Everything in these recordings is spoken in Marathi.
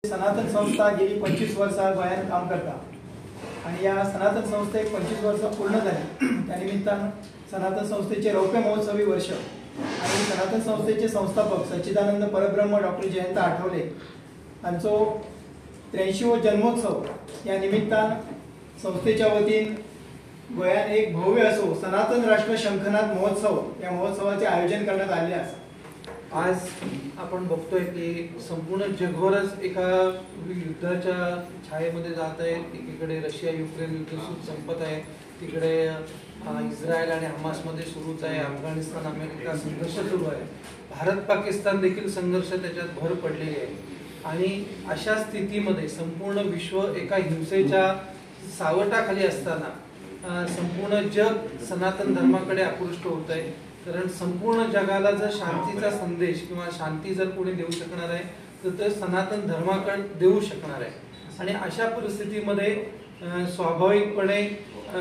सनातन संस्था गेली 25 वर्ष गोंयांत काम करता आणि या सनातन संस्थेक 25 वर्ष पूर्ण झाली। त्या निमित्तान सनातन संस्थेचे रौप्य महोत्सवी वर्ष आणि सनातन संस्थेचे संस्थापक सच्चिदानंद परब्रह्म डॉक्टर जयंत आठवले यांचो 83वा जन्मोत्सव या निमित्तान संस्थेच्या वतीन गोंयात एक भव्य असो सनातन राष्ट्र शंखनाद महोत्सव या महोत्सवाचे आयोजन करण्यात आले आहे। आज आपण बघतोय की संपूर्ण जगभरच एका युद्धाच्या छायेमध्ये जात आहे। एकीकडे रशिया युक्रेन युद्ध संपत आहे, तिकडे इस्रायल आणि हमासमध्ये सुरूच आहे, अफगाणिस्तान अमेरिका संघर्ष सुरू आहे, भारत पाकिस्तान देखील संघर्ष त्याच्यात भर पडलेली आहे। आणि अशा स्थितीमध्ये संपूर्ण विश्व एका हिंसेच्या सावटाखाली असताना संपूर्ण जग सनातन धर्माकडे आकृष्ट होत आहे। कारण संपूर्ण जगाला जर शांतीचा संदेश किंवा शांती जर कोणी देऊ शकणार आहे तर ते सनातन धर्माकडे देऊ शकणार आहे। आणि अशा परिस्थितीमध्ये स्वाभाविकपणे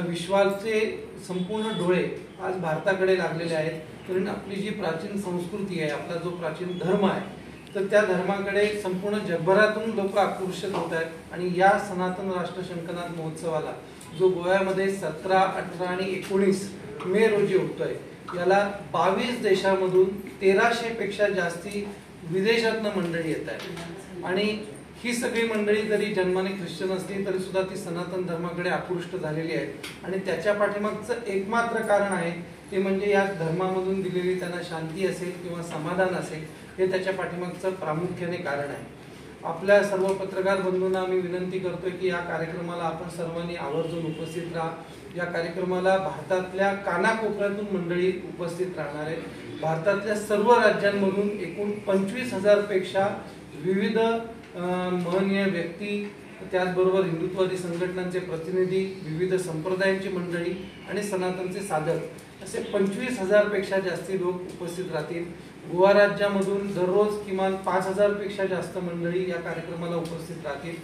विश्वाचे संपूर्ण डोळे आज भारताकडे लागलेले आहेत। कारण आपली जी प्राचीन संस्कृती आहे, आपला जो प्राचीन धर्म आहे, तर त्या धर्माकडे संपूर्ण जगभरातून लोक आकर्षित होत आहेत। आणि या सनातन राष्ट्र शंखनाद महोत्सवाला जो गोव्यामध्ये 17, 18 आणि 19 मे रोजी होतोय, याला 22 देशांमधून 1300 पेक्षा जास्ती विदेशातून मंडळी येत आहेत। आणि ही सगळी मंडळी जरी जन्माने ख्रिश्चन असली तरी सुद्धा ती सनातन धर्माकडे आकृष्ट झालेली आहेत। आणि त्याच्या पाठीमागचं एकमात्र कारण आहे ते म्हणजे या धर्मामधून दिलेली त्यांना शांती असेल किंवा समाधान असेल, हे त्याच्या पाठीमागचं प्रामुख्याने कारण आहे। आपल्या सर्व पत्रकार बंधूंना आम्ही विनंती करतोय की या कार्यक्रमाला आपण सर्वांनी आवर्जून उपस्थित राहा। या कार्यक्रमाला भारतातल्या कानाकोपऱ्यातून मंडळी उपस्थित राहणार आहेत। भारतातल्या सर्व राज्यांमधून एकूण 25,000 पेक्षा विविध महनीय व्यक्ती, त्याचबरोबर हिंदुत्ववादी संघटनांचे प्रतिनिधी, विविध संप्रदायांची मंडळी आणि सनातनचे साधक असे 25,000 पेक्षा जास्ती लोक उपस्थित राहतील। गोवा राज्यामधून दररोज किमान 5,000 पेक्षा जास्त मंडळी या कार्यक्रमाला उपस्थित राहतील।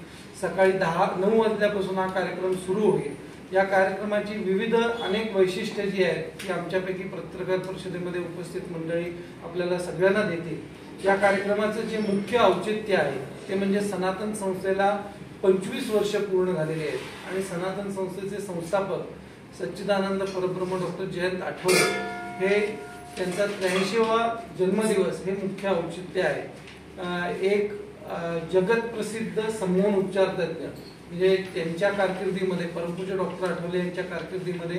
सकाळी 9 वाजल्यापासून हा कार्यक्रम सुरू होईल। या कार्यक्रमाची विविध अनेक वैशिष्ट्ये जी आहेत ती आमच्यापैकी पत्रकार परिषदेमध्ये उपस्थित मंडळी आपल्याला सगळ्यांना देतील। या कार्यक्रमाचं जे मुख्य औचित्य आहे ते म्हणजे सनातन संस्थेला 25 वर्ष पूर्ण झालेली आहेत आणि सनातन संस्थेचे संस्थापक सच्चिदानंद परब्रह्म डॉक्टर जयंत आठवले हे त्यांचा 83वा जन्मदिवस हे मुख्य औचित्य आहे। एक जगत प्रसिद्ध समूह उपचार तज्ञ म्हणजे त्यांच्या कारकिर्दीमध्ये परमपूज्य डॉक्टर आठवले यांच्या कारकिर्दीमध्ये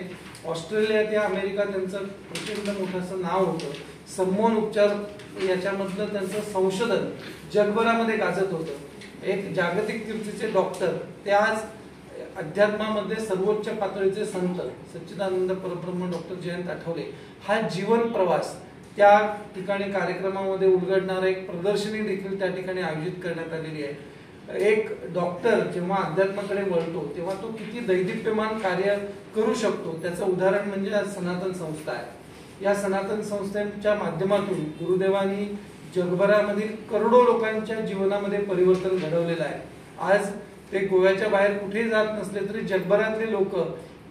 ऑस्ट्रेलिया ते अमेरिका त्यांचं प्रचंड मोठं नाव होतं। समूह उपचार याच्यामधलं त्यांचं संशोधन जगभरामध्ये गाजत होतं। एक जागतिक कीर्तीचे डॉक्टर, त्याच अध्यात्मामध्ये सर्वोच्च पातळीचे संत सच्चिदानंद परब्रह्म डॉक्टर जयंत आठवले हा जीवन प्रवास त्या ठिकाणी कार्यक्रमामध्ये उलगडणारा एक प्रदर्शनी देखील त्या ठिकाणी आयोजित करण्यात आलेली आहे। एक डॉक्टर जेव्हा अध्यात्माकडे वळतो तेव्हा तो किती दैदिप्यमान कार्य करू शकतो त्याचं उदाहरण म्हणजे आज सनातन संस्था आहे। या सनातन संस्थेच्या माध्यमातून गुरुदेवांनी जगभरामधील करोडो लोकांच्या जीवनामध्ये परिवर्तन घडवलेलं आहे। आज ते गोव्याच्या बाहेर कुठेही जात नसले तरी जगभरातले लोक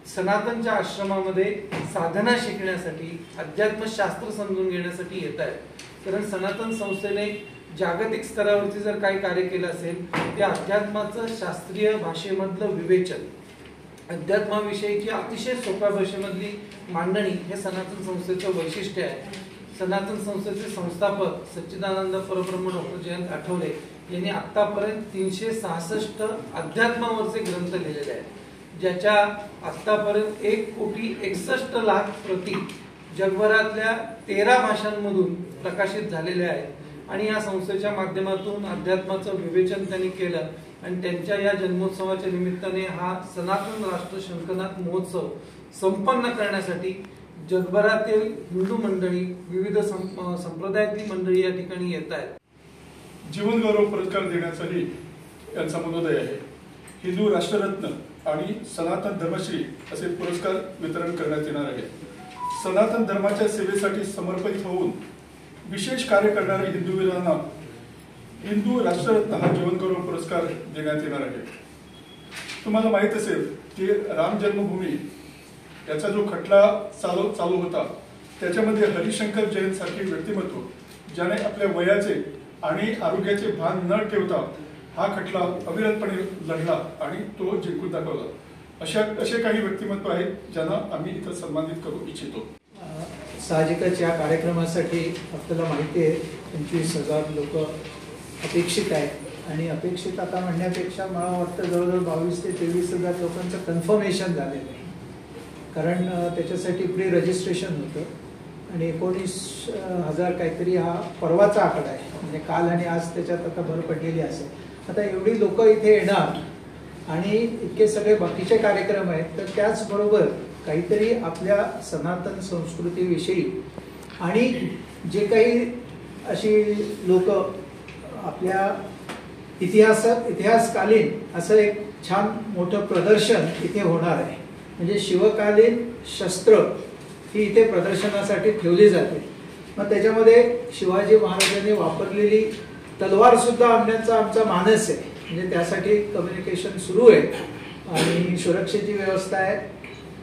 सनातनच्या आश्रमामध्ये साधना शिकण्यासाठी, अध्यात्मशास्त्र समजून घेण्यासाठी येत आहेत। कारण सनातन संस्थेने जागतिक स्तरावरती जर काही कार्य केलं असेल ते अध्यात्माचं शास्त्रीय भाषेमधलं विवेचन, अध्यात्माविषयीची अतिशय सोप्या भाषेमधली मांडणी हे सनातन संस्थेचं वैशिष्ट्य आहे। सनातन संस्थेचे संस्थापक सच्चिदानंद परब्रह्म डॉक्टर जयंत आठवले यांनी आतापर्यंत 366 अध्यात्मावरचे ग्रंथ लिहिलेले आहेत, ज्याच्या आतापर्यंत 1,61,00,000 प्रती जगभरातल्या 13 भाषांमधून प्रकाशित झालेल्या आहेत। आणि या संस्थेच्या माध्यमातून अध्यात्माचं विवेचन त्यांनी केलं आणि त्यांच्या या जन्मोत्सवाच्या निमित्ताने हा सनातन राष्ट्र शंखनाद महोत्सव संपन्न करण्यासाठी जगभरातील हिंदू मंडळी, विविध संप्रदायातली मंडळी या ठिकाणी येत आहेत। जीवन गौरव पुरस्कार देण्याचाही यांचा मनोदय आहे। हिंदू राष्ट्ररत्न आणि सनातन धर्मश्री असे पुरस्कार वितरण करण्यात येणार आहे। सनातन धर्माच्या सेवेसाठी समर्पित होऊन विशेष कार्य करणाऱ्या हिंदूवीरांना हिंदू राष्ट्ररत्न हा जीवन गौरव पुरस्कार देण्यात येणार आहे। तुम्हाला माहित असेल की राम जन्मभूमी याचा जो खटला चालू होता त्याच्यामध्ये हरिशंकर जैन सारखे व्यक्तिमत्व ज्याने आपल्या वयाचे आणि आरोग्याचे भान न ठेवता हा खटला अविरतपणे लढला आणि तो जिंकून दाखवला. असे काही व्यक्तिमत्व आहेत ज्यांना आम्ही इथं सन्मानित करू इच्छितो. साहजिकच या कार्यक्रमासाठी आपल्याला माहिती आहे 25,000 लोक अपेक्षित आहेत आणि अपेक्षित आता म्हणण्यापेक्षा मला वाटतं जवळजवळ 22,000 ते 23,000 लोकांचं कन्फर्मेशन झालेलं आहे. कारण त्याच्यासाठी प्री रजिस्ट्रेशन होतं आणि 19,000 काहीतरी हा परवाचा आकडा आहे, म्हणजे काल आणि आज त्याच्यात आता भर पडलेली असेल. आता एवढी लोक इथे येणार आणि इतके सगळे बाकीचे कार्यक्रम आहेत, तर त्याचबरोबर काहीतरी आपल्या सनातन संस्कृतीविषयी आणि जे काही अशी लोक आपल्या इतिहासकालीन असं एक छान मोठं प्रदर्शन इथे होणार आहे. म्हणजे शिवकालीन शस्त्र ही इथे प्रदर्शनासाठी ठेवली जाते. मग त्याच्यामध्ये शिवाजी महाराजांनी वापरलेली तलवार सुद्धा आणण्याचा आमचा मानस आहे. म्हणजे त्यासाठी कम्युनिकेशन सुरू आहे आणि सुरक्षेची व्यवस्था आहे.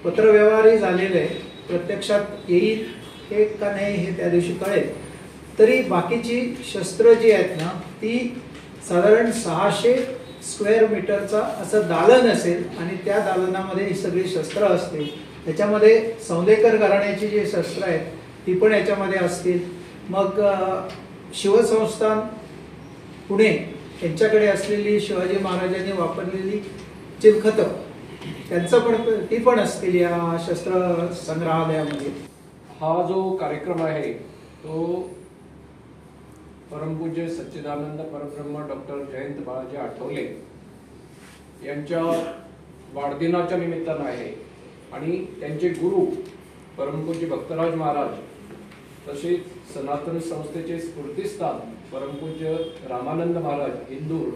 पत्रव्यवहारही झालेले आहे. प्रत्यक्षात येईल हे का नाही हे त्या दिवशी कळेल. तरी बाकीची शस्त्र जी आहेत ना ती साधारण 600 स्क्वेअर मीटरचा असं दालन असेल आणि त्या दालनामध्ये ही सगळी शस्त्र असतील. त्याच्यामध्ये सौंदेकर घराण्याची जी शस्त्र आहेत ती पण याच्यामध्ये असतील. मग शिवसंस्थान पुणे यांच्याकडे असलेली शिवाजी महाराजांनी वापरलेली चिलखतं ती पण असतील या शस्त्र संग्रहालयामध्ये. हा जो कार्यक्रम आहे तो परमपूज्य सच्चिदानंद परब्रह्म डॉक्टर जयंत बाळाजी आठवले यांच्या वाढदिनाच्या निमित्तानं आहे आणि त्यांचे गुरु परमपूज्य भक्तराज महाराज तसेच सनातन संस्थेचे स्फूर्तिस्थान परमपूज्य रामानंद महाराज इंदूर,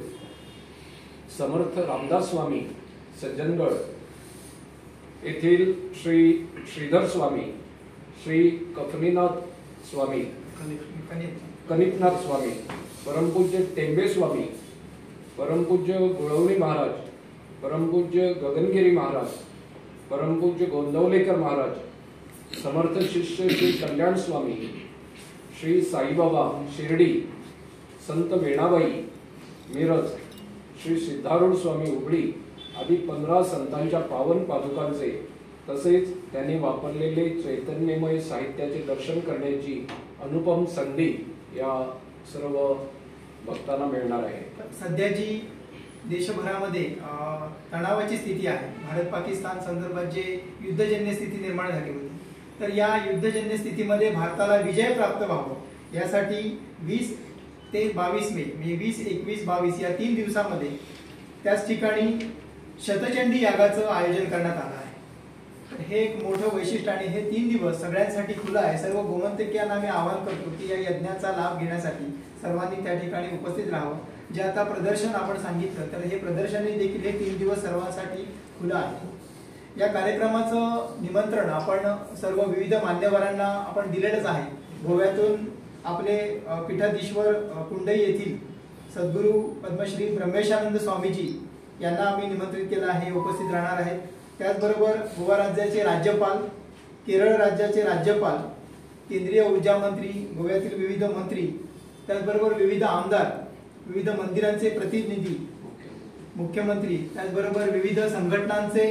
समर्थ रामदास स्वामी सज्जनगड येथील श्री श्रीधर स्वामी, श्री कफनीनाथ स्वामी, कनिपनाथ स्वामी, परमपूज्य टेंबे स्वामी, परमपूज्य गुळवणी महाराज, परमपूज्य गगनगिरी महाराज, परमपूज्य गोंदवलेकर महाराज, समर्थ शिष्य श्री कल्याण स्वामी, श्री साईबाबा शिर्डी, संत वेणाबाई मिरज, श्री सिद्धारूढ स्वामी उबळी आदी 15 संतांच्या पावन पादुकांचे तसेच त्यांनी वापरलेले चैतन्यमय साहित्याचे दर्शन करण्याची अनुपम संधी या सर्व भक्तांना मिळणार आहे. सध्या जी देशभरामध्ये तणावाची स्थिती आहे, भारत पाकिस्तान संदर्भात जे युद्धजन्य स्थिती निर्माण झाली होती, तर या युद्धजन्य स्थितीमध्ये भारताला विजय प्राप्त व्हावा यासाठी 20 ते 22 मे म्हणजे 20, 21, 22 या 3 दिवसामध्ये त्याच ठिकाणी शतचंडी यागाचं आयोजन करण्यात आलं आहे. हे एक मोठं वैशिष्ट्य आणि हे 3 दिवस सगळ्यांसाठी खुलं आहे. सर्व गोमंतकीयांना मी आवाहन करतो की या यज्ञाचा लाभ घेण्यासाठी सर्वांनी त्या ठिकाणी उपस्थित राहावं. जे आता प्रदर्शन आपण सांगितलं तर हे प्रदर्शन देखील हे 3 दिवस सर्वांसाठी खुलं आहे. या कार्यक्रमाचं निमंत्रण आपण सर्व विविध मान्यवरांना आपण दिलेलंच आहे. गोव्यातून आपले पीठाधीश्वर कुंडई येथील सद्गुरू पद्मश्री ब्रह्मेशानंद स्वामीजी यांना आम्ही निमंत्रित केलं आहे, उपस्थित राहणार आहेत. त्याचबरोबर गोवा राज्याचे राज्यपाल, केरळ राज्याचे राज्यपाल, केंद्रीय ऊर्जा मंत्री, गोव्यातील विविध मंत्री, त्याचबरोबर विविध आमदार, विविध मंदिरांचे प्रतिनिधी, मुख्यमंत्री, त्याचबरोबर विविध संघटनांचे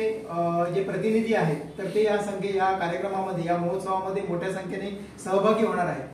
जे प्रतिनिधी आहेत तर ते या कार्यक्रमामध्ये या महोत्सवामध्ये मोठ्या संख्येने सहभागी होणार आहेत.